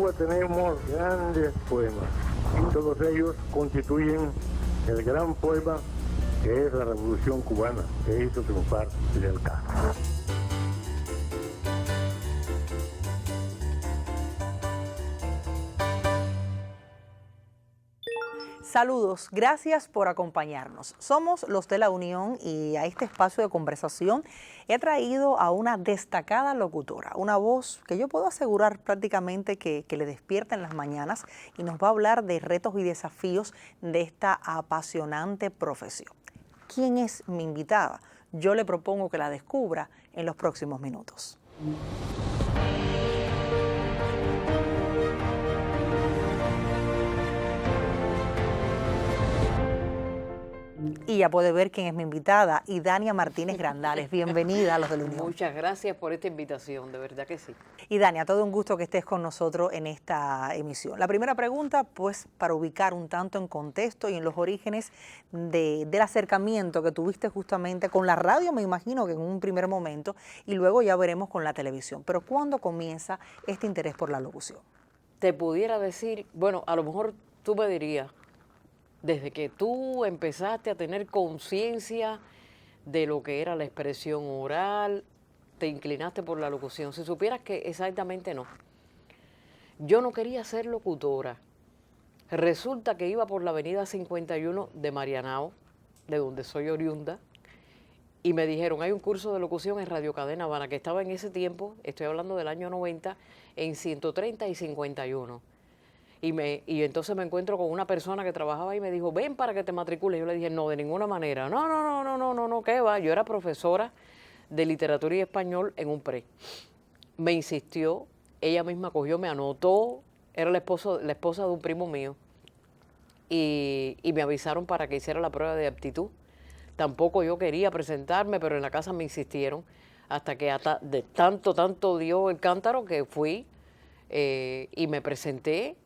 Cuba tenemos grandes poemas y todos ellos constituyen el gran poema que es la Revolución Cubana, que hizo triunfar Fidel Castro. Saludos, gracias por acompañarnos. Somos los de la Unión y a este espacio de conversación he traído a una destacada locutora, una voz que yo puedo asegurar prácticamente que le despierta en las mañanas y nos va a hablar de retos y desafíos de esta apasionante profesión. ¿Quién es mi invitada? Yo le propongo que la descubra en los próximos minutos. Y ya puede ver quién es mi invitada, Idania Martínez Grandales. Bienvenida a los de la Unión. Muchas gracias por esta invitación, de verdad que sí. Idania, todo un gusto que estés con nosotros en esta emisión. La primera pregunta, pues, para ubicar un tanto en contexto y en los orígenes del acercamiento que tuviste justamente con la radio, me imagino que en un primer momento, y luego ya veremos con la televisión. Pero ¿cuándo comienza este interés por la locución? Te pudiera decir, bueno, a lo mejor tú me dirías, desde que tú empezaste a tener conciencia de lo que era la expresión oral, te inclinaste por la locución. Si supieras que exactamente no. Yo no quería ser locutora. Resulta que iba por la avenida 51 de Marianao, de donde soy oriunda, y me dijeron, hay un curso de locución en Radio Cadena Habana, que estaba en ese tiempo, estoy hablando del año 90, en 130 y 51. Y entonces me encuentro con una persona que trabajaba y me dijo, ven para que te matricules. Yo le dije, no, de ninguna manera. No, ¿qué va? Yo era profesora de literatura y español en un pre. Me insistió, ella misma cogió, me anotó, era la esposa de un primo mío. Y me avisaron para que hiciera la prueba de aptitud. Tampoco yo quería presentarme, pero en la casa me insistieron, hasta que de tanto dio el cántaro que fui y me presenté.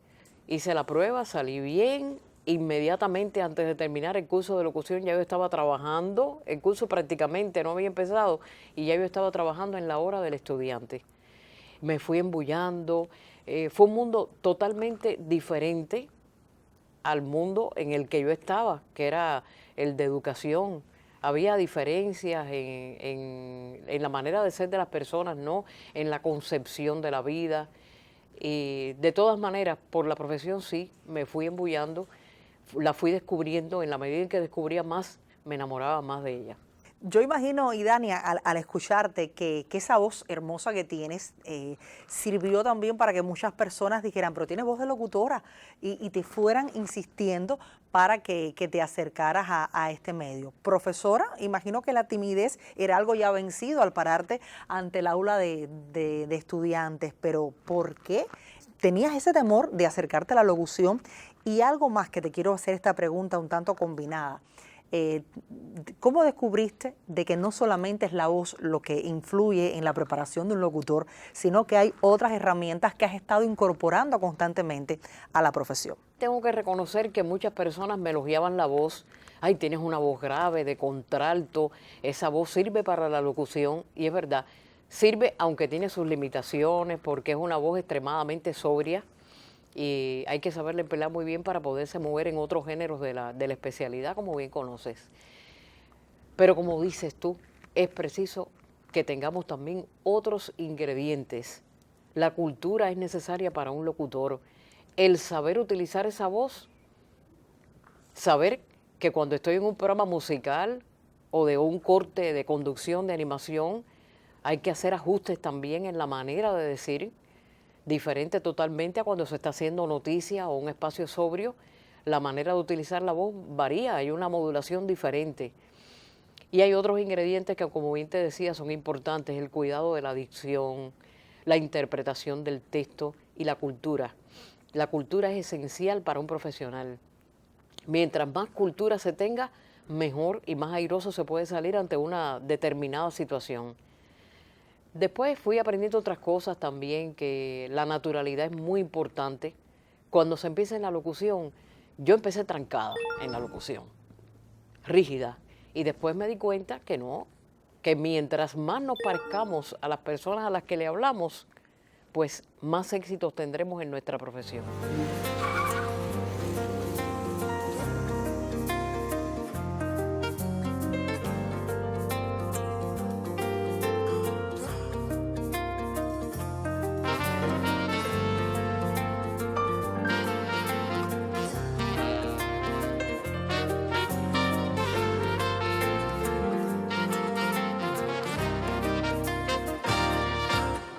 Hice la prueba, salí bien, inmediatamente antes de terminar el curso de locución ya yo estaba trabajando, el curso prácticamente no había empezado y ya yo estaba trabajando en la hora del estudiante. Me fui embullando, fue un mundo totalmente diferente al mundo en el que yo estaba, que era el de educación. Había diferencias en la manera de ser de las personas, ¿no? En la concepción de la vida. Y de todas maneras, por la profesión sí, me fui embullando, la fui descubriendo, en la medida en que descubría más, me enamoraba más de ella. Yo imagino, Idania, al escucharte, que esa voz hermosa que tienes sirvió también para que muchas personas dijeran, pero tienes voz de locutora, y te fueran insistiendo para que te acercaras a este medio. Profesora, imagino que la timidez era algo ya vencido al pararte ante el aula de estudiantes, pero ¿por qué tenías ese temor de acercarte a la locución? Y algo más que te quiero hacer esta pregunta un tanto combinada. ¿Cómo descubriste de que no solamente es la voz lo que influye en la preparación de un locutor, sino que hay otras herramientas que has estado incorporando constantemente a la profesión? Tengo que reconocer que muchas personas me elogiaban la voz. Ay, tienes una voz grave, de contralto, esa voz sirve para la locución, y es verdad, sirve aunque tiene sus limitaciones, porque es una voz extremadamente sobria, y hay que saberle emplear muy bien para poderse mover en otros géneros de la especialidad, como bien conoces. Pero como dices tú, es preciso que tengamos también otros ingredientes. La cultura es necesaria para un locutor. El saber utilizar esa voz, saber que cuando estoy en un programa musical o de un corte de conducción, de animación, hay que hacer ajustes también en la manera de decir, diferente totalmente a cuando se está haciendo noticia o un espacio sobrio. La manera de utilizar la voz varía, hay una modulación diferente. Y hay otros ingredientes que, como bien te decía, son importantes: el cuidado de la dicción, la interpretación del texto y la cultura. La cultura es esencial para un profesional. Mientras más cultura se tenga, mejor y más airoso se puede salir ante una determinada situación. Después fui aprendiendo otras cosas también, que la naturalidad es muy importante. Cuando se empieza en la locución, yo empecé trancada en la locución, rígida, y después me di cuenta que no, que mientras más nos parezcamos a las personas a las que le hablamos, pues más éxitos tendremos en nuestra profesión.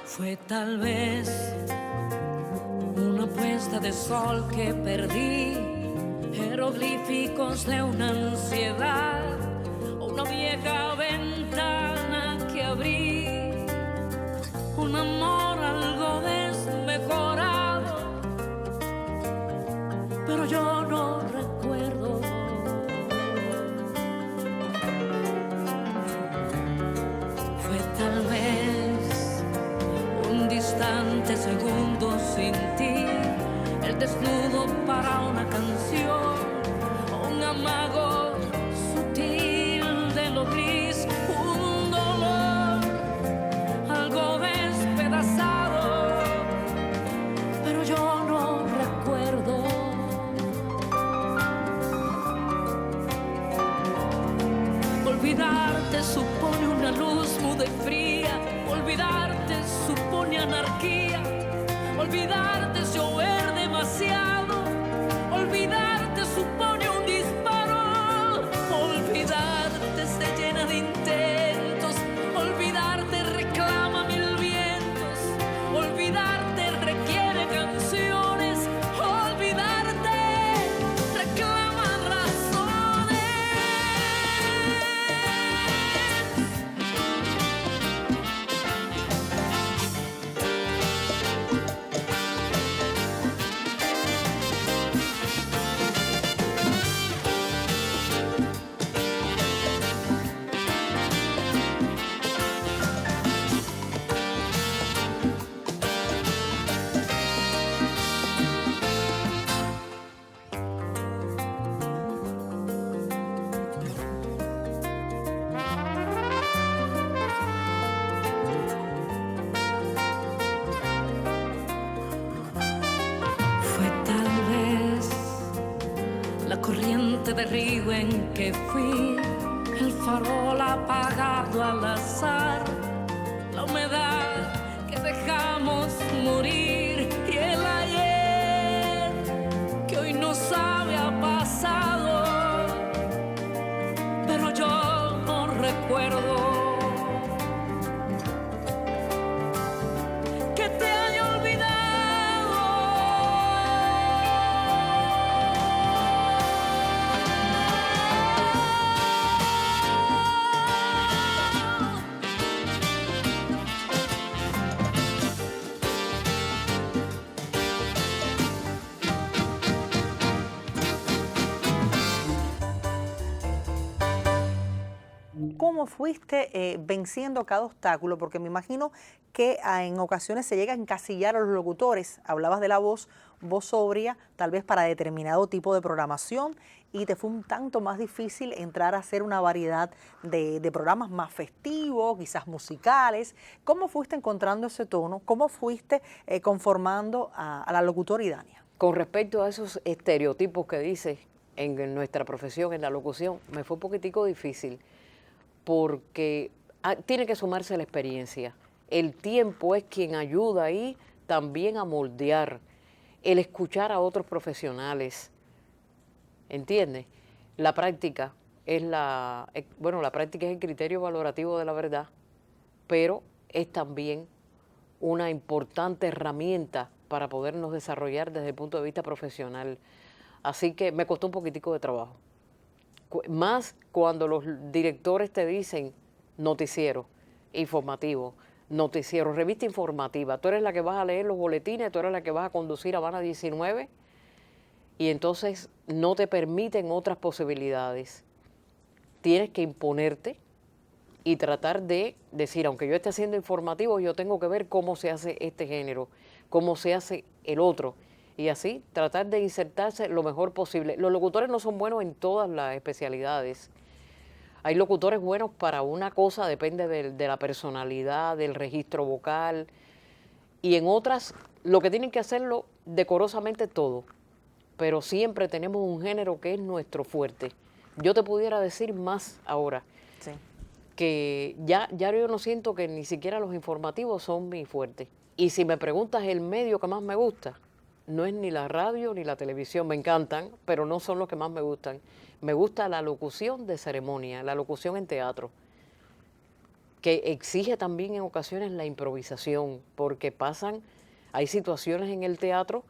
Fue tal vez una puesta de sol que perdí, jeroglíficos de una ansiedad, una vieja ventana que abrí, un amor algo desmejorado, pero yo no recuerdo. Fue tal vez un distante segundo sin ti, el desnudo para una canción, un amago sutil de lo gris, un dolor algo despedazado, pero yo no recuerdo. Olvidarte supone una luz muda y fría, olvidarte supone anarquía, olvidarte es llover demasiado, olvidarte supone un disparo, olvidarte se llena de intentos, olvidarte reclama mil vientos, olvidarte requiere canciones, olvidarte reclama razones. Fue tal vez la corriente de río en que fui, el farol apagado al azar, la humedad que dejamos morir y el ayer que hoy no sabe a pasado, pero yo no recuerdo que te haya olvidado. ¿Cómo fuiste venciendo cada obstáculo? Porque me imagino que en ocasiones se llega a encasillar a los locutores. Hablabas de la voz sobria, tal vez para determinado tipo de programación, y te fue un tanto más difícil entrar a hacer una variedad de programas más festivos, quizás musicales. ¿Cómo fuiste encontrando ese tono? ¿Cómo fuiste conformando a la locutora Idania? Con respecto a esos estereotipos que dices en nuestra profesión, en la locución, me fue un poquitico difícil, porque tiene que sumarse la experiencia. El tiempo es quien ayuda ahí también a moldear, el escuchar a otros profesionales, ¿entiendes? La práctica es la práctica es el criterio valorativo de la verdad, pero es también una importante herramienta para podernos desarrollar desde el punto de vista profesional. Así que me costó un poquitico de trabajo. Más cuando los directores te dicen noticiero, informativo, noticiero, revista informativa. Tú eres la que vas a leer los boletines, tú eres la que vas a conducir Habana 19 y entonces no te permiten otras posibilidades. Tienes que imponerte y tratar de decir, aunque yo esté haciendo informativo, yo tengo que ver cómo se hace este género, cómo se hace el otro. Y así tratar de insertarse lo mejor posible. Los locutores no son buenos en todas las especialidades. Hay locutores buenos para una cosa, depende de la personalidad, del registro vocal. y en otras lo que tienen que hacerlo decorosamente todo, pero siempre tenemos un género que es nuestro fuerte. Yo te pudiera decir más ahora, Sí. que ya yo no siento que ni siquiera los informativos son mi fuerte. Y si me preguntas el medio que más me gusta, no es ni la radio ni la televisión, me encantan, pero no son los que más me gustan. Me gusta la locución de ceremonia, la locución en teatro, que exige también en ocasiones la improvisación, porque hay situaciones en el teatro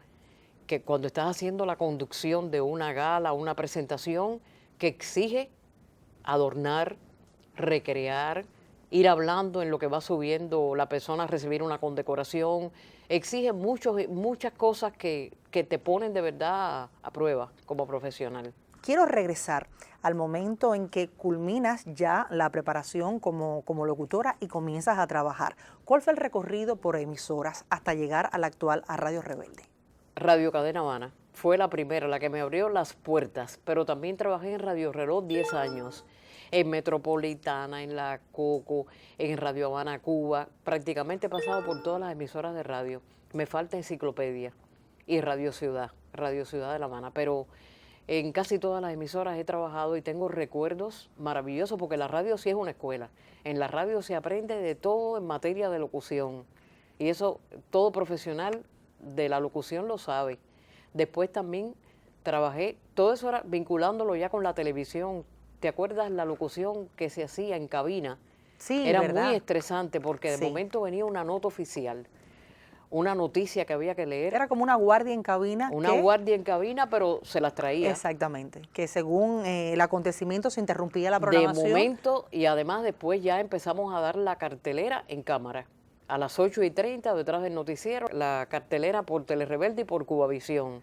que cuando estás haciendo la conducción de una gala, una presentación, que exige adornar, recrear, ir hablando en lo que va subiendo la persona a recibir una condecoración, exige muchas cosas que te ponen de verdad a prueba como profesional. Quiero regresar al momento en que culminas ya la preparación como locutora y comienzas a trabajar. ¿Cuál fue el recorrido por emisoras hasta llegar a la actual a Radio Rebelde? Radio Cadena Habana fue la primera, la que me abrió las puertas, pero también trabajé en Radio Reloj 10 años, en Metropolitana, en La Coco, en Radio Habana, Cuba. Prácticamente he pasado por todas las emisoras de radio. Me falta Enciclopedia y Radio Ciudad de La Habana, pero en casi todas las emisoras he trabajado y tengo recuerdos maravillosos, porque la radio sí es una escuela. En la radio se aprende de todo en materia de locución, y eso todo profesional de la locución lo sabe. Después también trabajé, todo eso era vinculándolo ya con la televisión. ¿Te acuerdas la locución que se hacía en cabina? Sí, Era ¿verdad? muy estresante porque de Sí. momento venía una nota oficial, una noticia que había que leer, Era como una guardia en cabina. una guardia en cabina, pero se las traía. Exactamente, que según el acontecimiento se interrumpía la De programación. momento, y además después ya empezamos a dar la cartelera en cámara. A las 8:30, detrás del noticiero, la cartelera por Telerebelde y por Cubavisión.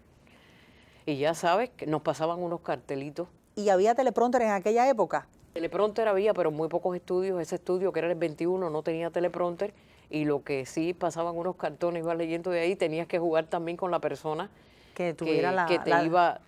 Y ya sabes que nos pasaban unos cartelitos. ¿Y había teleprompter en aquella época? Teleprompter había, pero muy pocos estudios. Ese estudio, que era el 21, no tenía teleprompter. Y lo que sí pasaban unos cartones, ibas leyendo de ahí, tenías que jugar también con la persona Que tuviera que te iba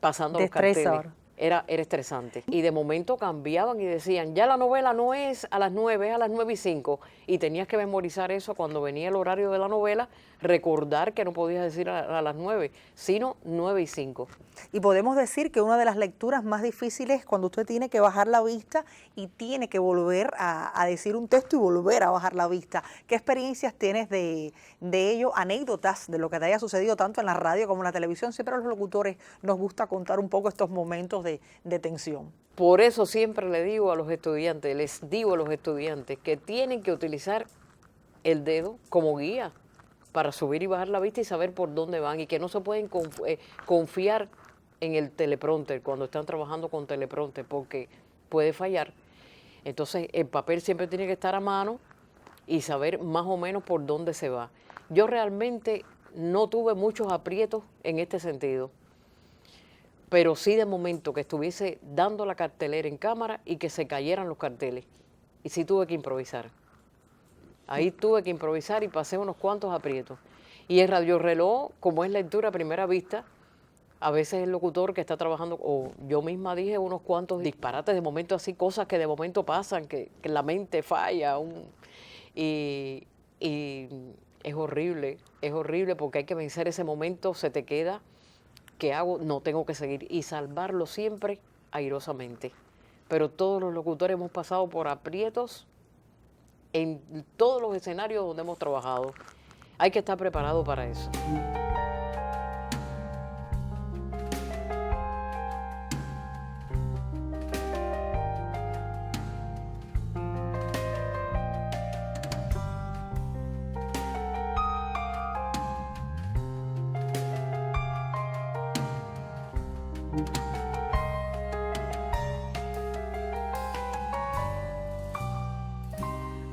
pasando los destreza. carteles. Era estresante. Y de momento cambiaban y decían, ya la novela no es a las 9, es a las 9:05. Y tenías que memorizar eso cuando venía el horario de la novela, recordar que no podías decir a las 9, sino 9:05. Y podemos decir que una de las lecturas más difíciles es cuando usted tiene que bajar la vista y tiene que volver a decir un texto y volver a bajar la vista. ¿Qué experiencias tienes de ello? Anécdotas de lo que te haya sucedido tanto en la radio como en la televisión. Siempre a los locutores nos gusta contar un poco estos momentos de tensión. Por eso siempre les digo a los estudiantes que tienen que utilizar el dedo como guía para subir y bajar la vista y saber por dónde van, y que no se pueden confiar en el teleprompter cuando están trabajando con teleprompter, porque puede fallar. Entonces el papel siempre tiene que estar a mano y saber más o menos por dónde se va. Yo realmente no tuve muchos aprietos en este sentido, pero sí de momento que estuviese dando la cartelera en cámara y que se cayeran los carteles. Y sí tuve que improvisar. Ahí tuve que improvisar y pasé unos cuantos aprietos. Y en Radio Reloj, como es lectura a primera vista, a veces el locutor que está trabajando, o yo misma dije unos cuantos disparates de momento, así cosas que de momento pasan, que la mente falla. Y es horrible porque hay que vencer ese momento, se te queda. ¿Qué hago? No, tengo que seguir y salvarlo siempre airosamente. Pero todos los locutores hemos pasado por aprietos en todos los escenarios donde hemos trabajado. Hay que estar preparado para eso.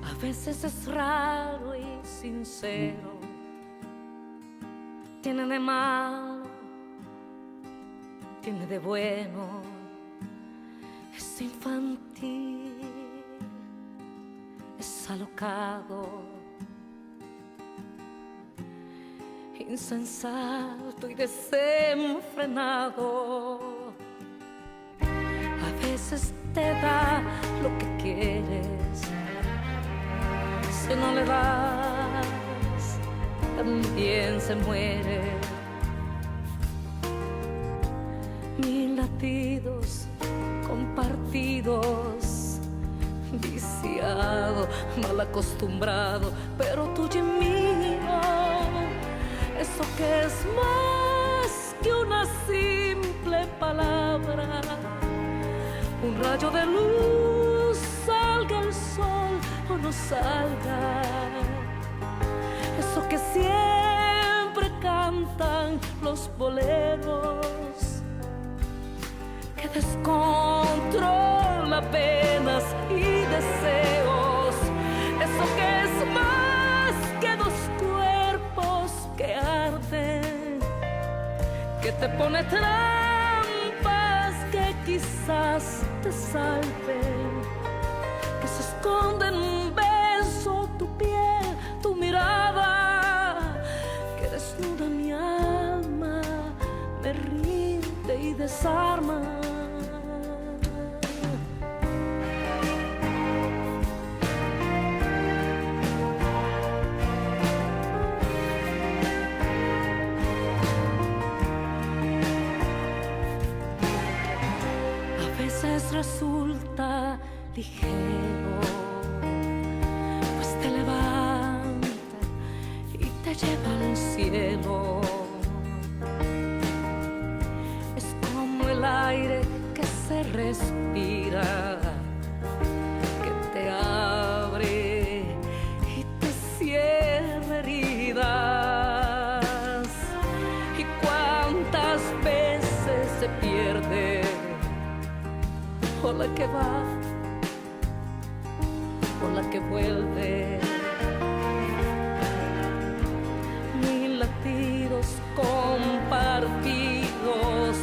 A veces es raro y sincero, tiene de malo, tiene de bueno, es infantil, es alocado, insensato y desenfrenado. A veces te da lo que quieres, si no le das también se muere. Mil latidos compartidos, viciado, mal acostumbrado, pero tuyo y mío, eso que es más que una simple palabra, un rayo de luz, salga el sol o no salga, eso que siempre cantan los boleros, que descontrola penas y deseos, eso que es más que dos cuerpos que arden, que te pone trampas que quizás te salven, que se esconde en un beso tu piel, tu mirada, que desnuda mi alma, me rinde y desarma. Resulta ligero, pues te levanta y te lleva al cielo. Es como el aire que se respira, que te abre y te cierra heridas. Y cuántas veces se pierde, o la que va, o la que vuelve. Mil latidos compartidos,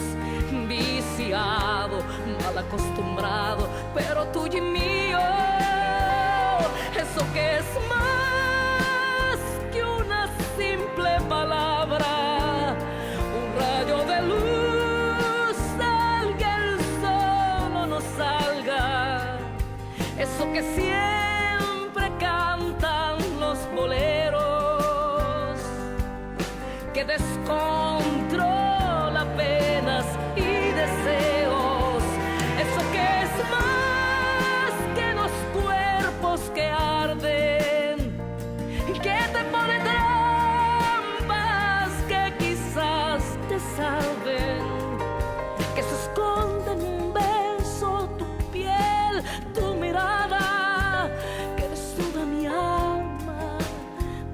viciado, mal acostumbrado, pero tuyo y mío, eso que es más que una simple palabra, un rayo de luz, eso que siempre cantan los boleros, que descontrola penas y deseos, eso que es más que los cuerpos que arden, que te pone trampas que quizás te salven, que se esconde en un beso tu piel, tu mirada, que desnuda mi alma,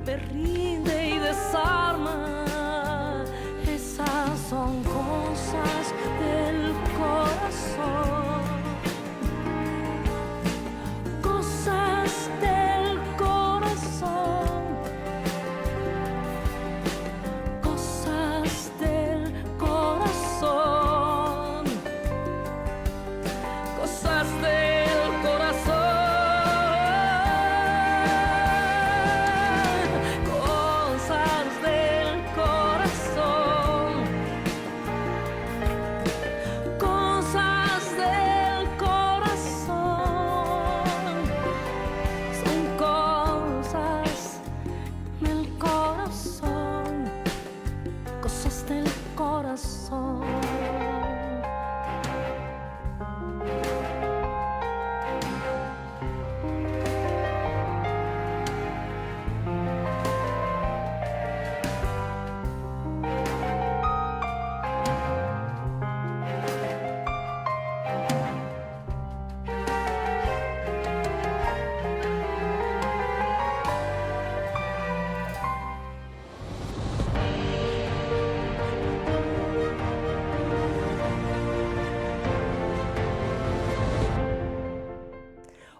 me rinde y desarma. Esas son cosas del corazón, cosas del corazón, cosas del corazón, cosas del corazón, cosas del corazón, cosas del corazón, son cosas del corazón, cosas del corazón.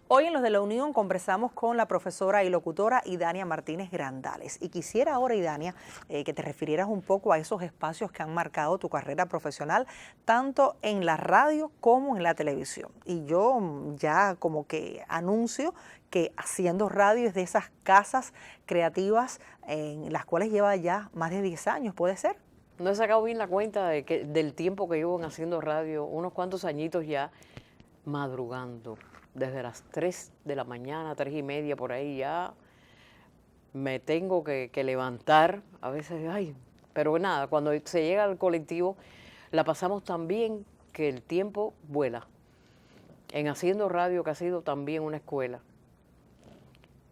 Hoy en Los de la Unión conversamos con la profesora y locutora Idania Martínez Grandales. Y quisiera ahora, Idania, que te refirieras un poco a esos espacios que han marcado tu carrera profesional, tanto en la radio como en la televisión. Y yo ya como que anuncio que Haciendo Radio es de esas casas creativas en las cuales lleva ya más de 10 años, ¿puede ser? No he sacado bien la cuenta del tiempo que llevo en Haciendo Radio, unos cuantos añitos ya, madrugando. Desde las 3 de la mañana, 3:30 por ahí ya, me tengo que levantar, a veces, ay, pero nada, cuando se llega al colectivo la pasamos tan bien que el tiempo vuela. En Haciendo Radio, que ha sido también una escuela,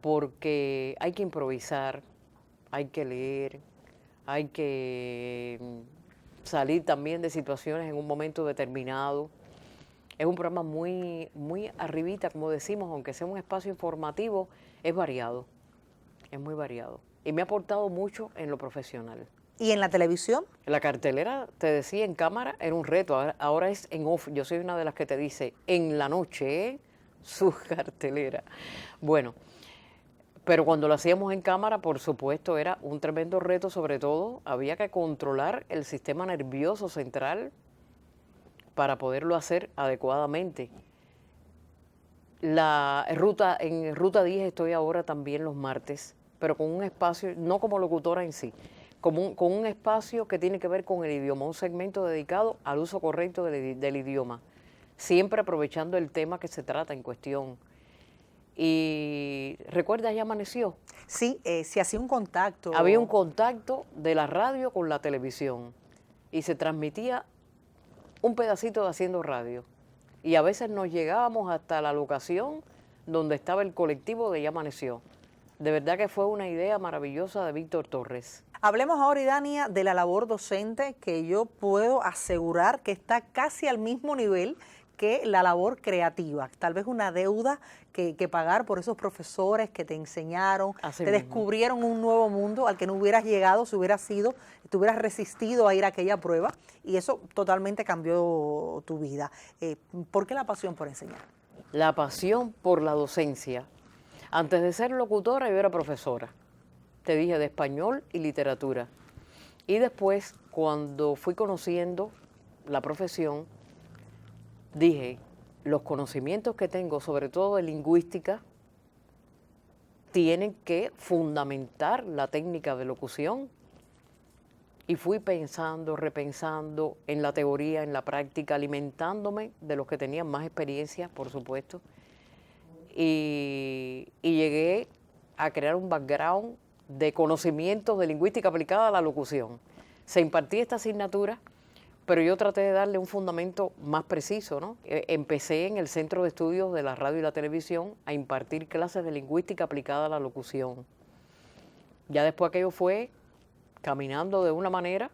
porque hay que improvisar, hay que leer, hay que salir también de situaciones en un momento determinado. Es un programa muy, muy arribita, como decimos, aunque sea un espacio informativo, es variado, es muy variado. Y me ha aportado mucho en lo profesional. ¿Y en la televisión? La cartelera, te decía, en cámara era un reto, ahora es en off. Yo soy una de las que te dice, en la noche, su cartelera. Bueno, pero cuando lo hacíamos en cámara, por supuesto, era un tremendo reto, sobre todo, había que controlar el sistema nervioso central para poderlo hacer adecuadamente. En Ruta 10 estoy ahora también los martes, pero con un espacio, no como locutora en sí, con un espacio que tiene que ver con el idioma, un segmento dedicado al uso correcto del idioma, siempre aprovechando el tema que se trata en cuestión. Y ¿recuerdas Ya Amaneció? Sí, se hacía un contacto. Había un contacto de la radio con la televisión y se transmitía un pedacito de Haciendo Radio. Y a veces nos llegábamos hasta la locación donde estaba el colectivo de Ya Amaneció. De verdad que fue una idea maravillosa de Víctor Torres. Hablemos ahora, Idania, de la labor docente, que yo puedo asegurar que está casi al mismo nivel que la labor creativa. Tal vez una deuda que pagar por esos profesores que te enseñaron, Así te mismo. descubrieron un nuevo mundo al que no hubieras llegado si te hubieras resistido a ir a aquella prueba, y eso totalmente cambió tu vida. ¿Por qué la pasión por enseñar? La pasión por la docencia. Antes de ser locutora, yo era profesora. Te dije, de español y literatura. Y después, cuando fui conociendo la profesión, dije, los conocimientos que tengo, sobre todo de lingüística, tienen que fundamentar la técnica de locución. Y fui pensando, repensando en la teoría, en la práctica, alimentándome de los que tenían más experiencia, por supuesto. Y llegué a crear un background de conocimientos de lingüística aplicada a la locución. Se impartía esta asignatura, pero yo traté de darle un fundamento más preciso, ¿no? Empecé en el Centro de Estudios de la Radio y la Televisión a impartir clases de lingüística aplicada a la locución. Ya después aquello fue caminando de una manera.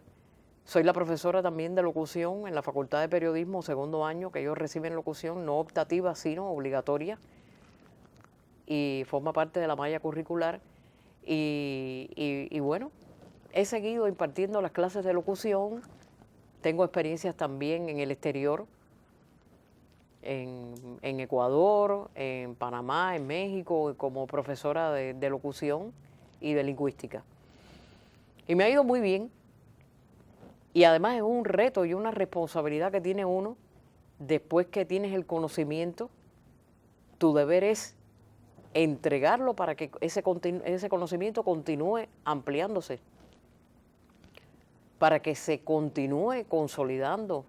Soy la profesora también de locución en la Facultad de Periodismo, segundo año, que ellos reciben locución no optativa, sino obligatoria, y forma parte de la malla curricular. Y bueno, he seguido impartiendo las clases de locución. Tengo experiencias también en el exterior, en Ecuador, en Panamá, en México, como profesora de locución y de lingüística. Y me ha ido muy bien. Y además es un reto y una responsabilidad que tiene uno. Después que tienes el conocimiento, tu deber es entregarlo para que ese conocimiento continúe ampliándose, para que se continúe consolidando.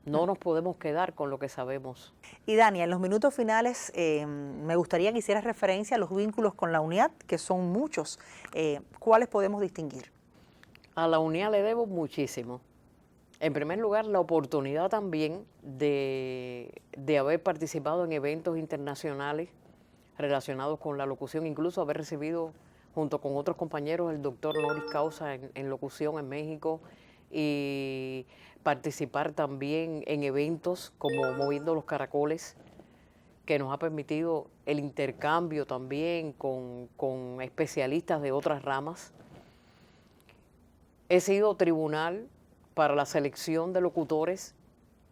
No nos podemos quedar con lo que sabemos. Y Dania, en los minutos finales me gustaría que hicieras referencia a los vínculos con la UNIAD, que son muchos. ¿Cuáles podemos distinguir? A la UNIAD le debo muchísimo. En primer lugar, la oportunidad también de haber participado en eventos internacionales relacionados con la locución, incluso haber recibido junto con otros compañeros el doctor honoris causa en locución en México, y participar también en eventos como Moviendo los Caracoles, que nos ha permitido el intercambio también con especialistas de otras ramas. He sido tribunal para la selección de locutores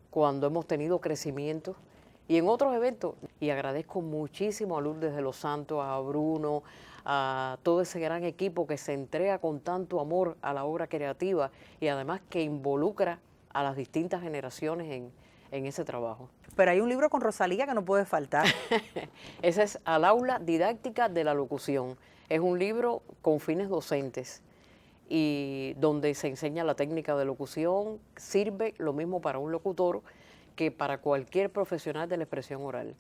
cuando hemos tenido crecimiento y en otros eventos. Y agradezco muchísimo a Lourdes de los Santos, a Bruno, a todo ese gran equipo que se entrega con tanto amor a la obra creativa y además que involucra a las distintas generaciones en ese trabajo. Pero hay un libro con Rosalía que no puede faltar. Ese es Al aula didáctica de la locución. Es un libro con fines docentes y donde se enseña la técnica de locución. Sirve lo mismo para un locutor que para cualquier profesional de la expresión oral.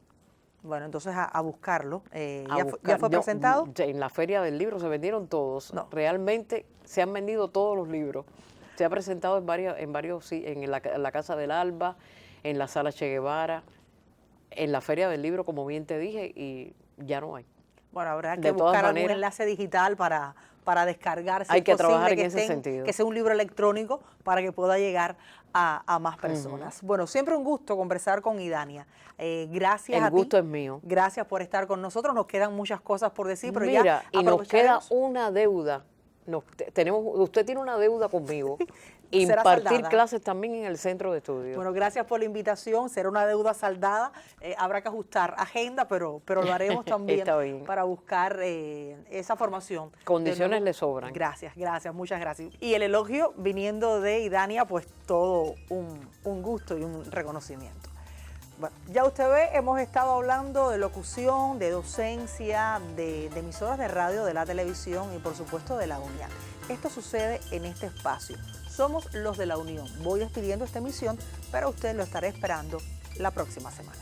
Bueno, entonces a buscarlo. a ¿Ya buscar. fue presentado? En la Feria del Libro se vendieron todos. No. Realmente se han vendido todos los libros. Se ha presentado en varios en la Casa del Alba, en la Sala Che Guevara, en la Feria del Libro, como bien te dije, y ya no hay. Bueno, habrá De que todas buscar algún maneras, enlace digital para descargar. Si hay es que posible trabajar en que ese sentido. Que sea un libro electrónico para que pueda llegar a más personas. Bueno, siempre un gusto conversar con Idania. Gracias a El ti. gusto es mío. Gracias por estar con nosotros. Nos quedan muchas cosas por decir, pero Mira, ya y nos queda aprovecharemos. una deuda. Usted tiene una deuda conmigo. Será Impartir saldada. clases también en el centro de estudios. Bueno, gracias por la invitación. Será una deuda saldada. Habrá que ajustar agenda, pero lo haremos también Está bien. para buscar esa formación. Condiciones De nuevo, le sobran. Gracias, muchas gracias. Y el elogio viniendo de Idania, pues todo un gusto y un reconocimiento. Bueno, ya usted ve, hemos estado hablando de locución, de docencia, de emisoras de radio, de la televisión y por supuesto de la UNIA. Esto sucede en este espacio. Somos los de la Unión. Voy despidiendo esta emisión, pero usted lo estaré esperando la próxima semana.